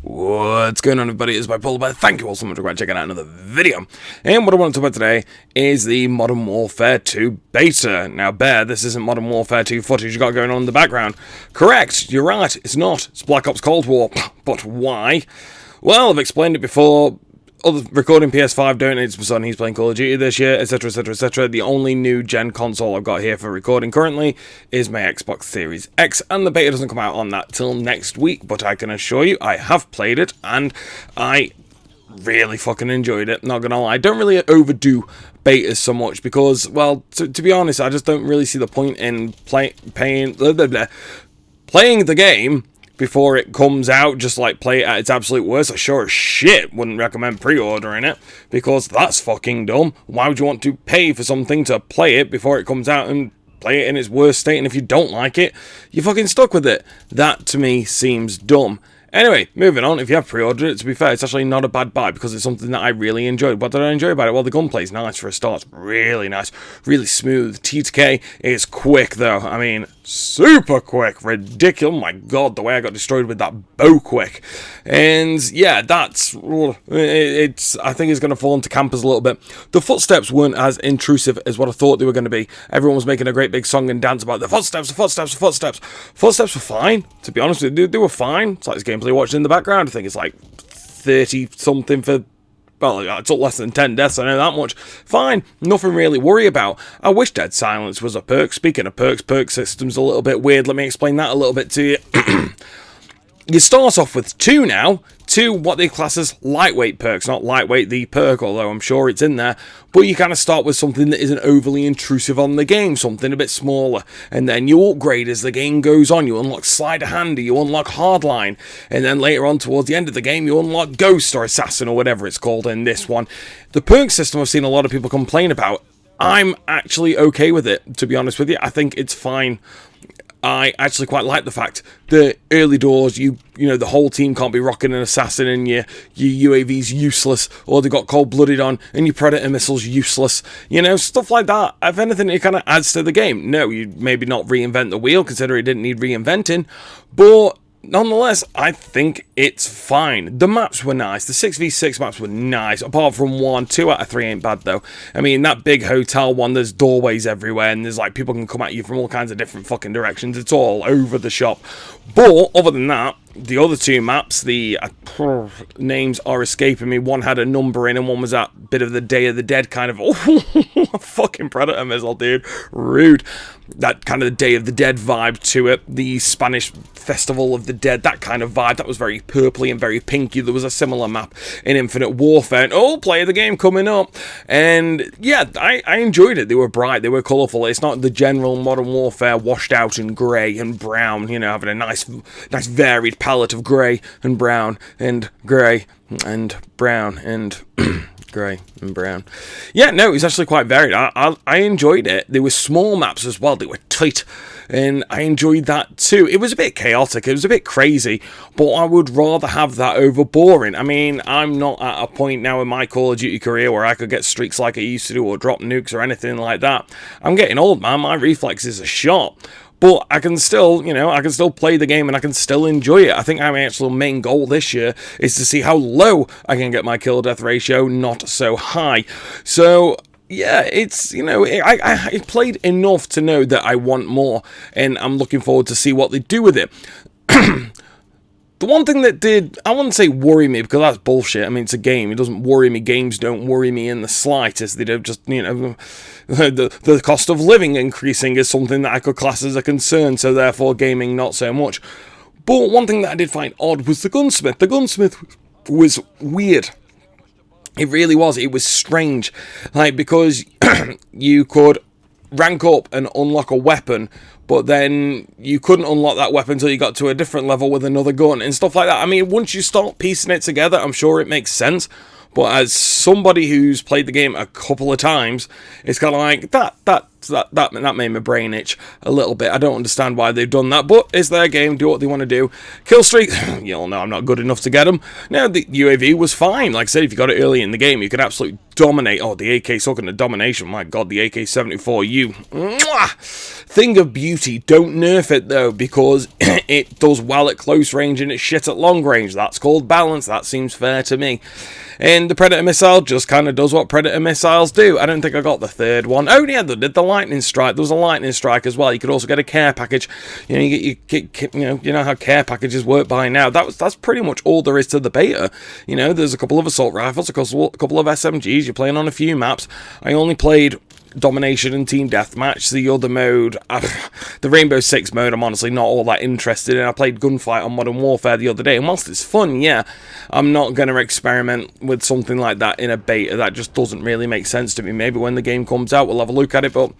What's going on, everybody? It's Bipolar Bear. Thank you all so much for checking out another video. And what I want to talk about today is the Modern Warfare 2 beta. Now, Bear, this isn't Modern Warfare 2 footage you got going on in the background. Correct, you're right, it's not. It's Black Ops Cold War. But why? Well, I've explained it before. Recording PS5 donates my son, he's playing Call of Duty this year, etc, etc, etc. The only new gen console I've got here for recording currently is my Xbox Series X, and the beta doesn't come out on that till next week, but I can assure you I have played it, and I really fucking enjoyed it, not gonna lie. I don't really overdo betas so much because, well, to be honest, I just don't really see the point in playing the game before it comes out, just like play it at its absolute worst. I sure as shit wouldn't recommend pre-ordering it, because that's fucking dumb. Why would you want to pay for something to play it before it comes out and play it in its worst state, and if you don't like it, you're fucking stuck with it? That to me seems dumb. Anyway, moving on. If you have pre-ordered it, to be fair, it's actually not a bad buy because it's something that I really enjoyed. What did I enjoy about it? Well, the gunplay's nice for a start. It's really nice, really smooth. T2K is quick though. I mean, super quick, ridiculous. Oh my god, the way I got destroyed with that bow quick. And yeah, that's I think it's going to fall into campers a little bit. The footsteps weren't as intrusive as what I thought they were going to be. Everyone was making a great big song and dance about the footsteps, the footsteps, the footsteps. Footsteps were fine, to be honest with you. They were fine. It's like this gameplay watching in the background. I think it's like 30 something for, well, it took less than 10 deaths, I know that much. Fine, nothing really worry about. I wish Dead Silence was a perk. Speaking of perks, perk system's a little bit weird. Let me explain that a little bit to you. You start off with two now. Two what they class as lightweight perks. Not lightweight the perk, although I'm sure it's in there. But you kind of start with something that isn't overly intrusive on the game. Something a bit smaller. And then you upgrade as the game goes on. You unlock Sleight of Hand, you unlock Hardline. And then later on towards the end of the game, you unlock Ghost or Assassin or whatever it's called in this one. The perk system I've seen a lot of people complain about. I'm actually okay with it, to be honest with you. I think it's fine. I actually quite like the fact that early doors, you know, the whole team can't be rocking an assassin, and your UAV's useless, or they got cold-blooded on, and your predator missiles useless. You know, stuff like that. If anything, it kind of adds to the game. No, you maybe not reinvent the wheel, considering it didn't need reinventing, but nonetheless, I think it's fine. The maps were nice. The 6v6 maps were nice, apart from 1. 2 out of 3 ain't bad, though. I mean, that big hotel one, there's doorways everywhere, and there's, like, people can come at you from all kinds of different fucking directions. It's all over the shop. But, other than that, the other two maps, the names are escaping me. One had a number in, and one was that bit of the Day of the Dead kind of, fucking predator missile, dude. Rude. That kind of the Day of the Dead vibe to it. The Spanish Festival of the Dead, that kind of vibe. That was very purpley and very pinky. There was a similar map in Infinite Warfare. And, play of the game coming up. And, yeah, I enjoyed it. They were bright, they were colourful. It's not the general Modern Warfare washed out in grey and brown, you know, having a nice varied palette of grey and brown and grey and brown and grey and brown. Yeah, no, it was actually quite varied. I enjoyed it. There were small maps as well. They were tight, and I enjoyed that too. It was a bit chaotic. It was a bit crazy, but I would rather have that over boring. I mean, I'm not at a point now in my Call of Duty career where I could get streaks like I used to do or drop nukes or anything like that. I'm getting old, man. My reflexes are shot. But I can still, you know, I can still play the game and I can still enjoy it. I think my actual main goal this year is to see how low I can get my kill-death ratio, not so high. So, yeah, it's, you know, I played enough to know that I want more, and I'm looking forward to see what they do with it. The one thing that did, I wouldn't say worry me, because that's bullshit. I mean, it's a game. It doesn't worry me. Games don't worry me in the slightest. They don't just, you know, the cost of living increasing is something that I could class as a concern, so therefore gaming not so much. But one thing that I did find odd was the gunsmith. The gunsmith was weird. It really was. It was strange. Like, because you could rank up and unlock a weapon, but then you couldn't unlock that weapon until you got to a different level with another gun and stuff like that. I mean, once you start piecing it together, I'm sure it makes sense. But as somebody who's played the game a couple of times, it's kind of like, that So that made my brain itch a little bit. I don't understand why they've done that, but it's their game, do what they want to do. Kill streaks, you all know I'm not good enough to get them. Now, the UAV was fine. Like I said, if you got it early in the game, you could absolutely dominate. Oh, the AK talking to domination. My God, the AK-74U. Mwah! Thing of beauty. Don't nerf it, though, because it does well at close range and it's shit at long range. That's called balance. That seems fair to me. And the Predator missile just kind of does what Predator missiles do. I don't think I got the third one. Oh, yeah, they did the lightning strike. There was a lightning strike as well. You could also get a care package. You know, you know how care packages work by now. That's pretty much all there is to the beta. You know, there's a couple of assault rifles, a couple of SMGs. You're playing on a few maps. I only played Domination and Team Deathmatch. The other mode, the Rainbow Six mode, I'm honestly not all that interested in. I played Gunfight on Modern Warfare the other day, and whilst it's fun, yeah, I'm not going to experiment with something like that in a beta. That just doesn't really make sense to me. Maybe when the game comes out, we'll have a look at it, but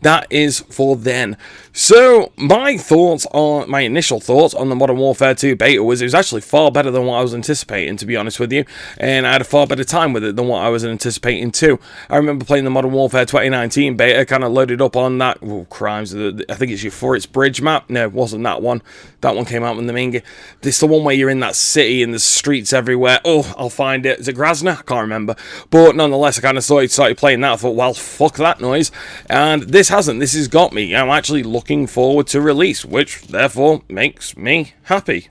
that is for then. So, my initial thoughts on the Modern Warfare 2 beta was it was actually far better than what I was anticipating, to be honest with you, and I had a far better time with it than what I was anticipating too. I remember playing the Modern Warfare 2019 beta, kind of loaded up on that, crimes, I think it's Euphorics Bridge map. No, it wasn't that one. That one came out in the main game. This is the one where you're in that city and there's streets everywhere. Oh, I'll find it. Is it Grasna? I can't remember. But nonetheless, I kind of started playing that. I thought, well, fuck that noise. And this hasn't. This has got me. I'm actually looking forward to release, which therefore makes me happy.